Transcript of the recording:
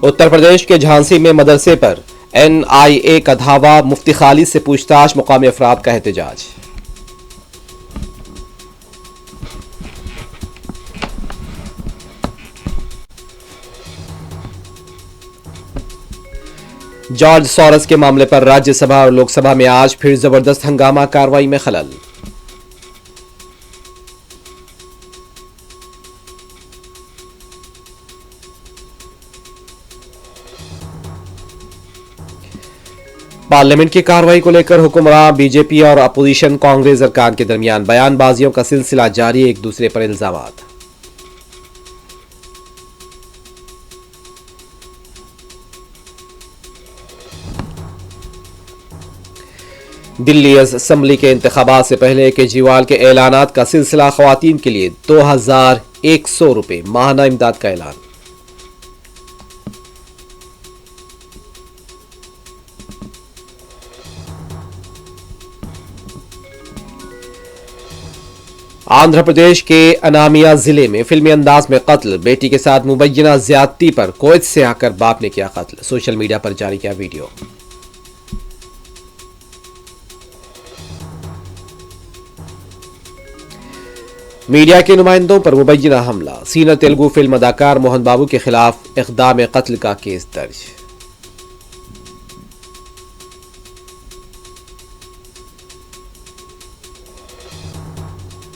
اتر پردیش کے جھانسی میں مدرسے پر NIA کا دھاوا، مفتی خالد سے پوچھ تاچھ، مقامی افراد کا احتجاج۔ جارج سورس کے معاملے پر راجیہ سبھا اور لوک سبھا میں آج پھر زبردست ہنگامہ، کارروائی میں خلل۔ پارلیمنٹ کی کارروائی کو لے کر حکمراں BJP اور اپوزیشن کانگریس ارکان کے درمیان بیان بازیوں کا سلسلہ جاری، ایک دوسرے پر الزامات۔ دلی اسمبلی کے انتخابات سے پہلے کیجریوال کے اعلانات کا سلسلہ، خواتین کے لیے 2100 روپے ماہانہ امداد کا اعلان۔ آندھرا پردیش کے انامیا ضلع میں فلمی انداز میں قتل، بیٹی کے ساتھ مبینہ زیادتی پر کویت سے آ کر باپ نے کیا قتل، سوشل میڈیا پر جاری کیا ویڈیو۔ میڈیا کے نمائندوں پر مبینہ حملہ، سینئر تیلگو فلم اداکار موہن بابو کے خلاف اقدام قتل کا کیس درج۔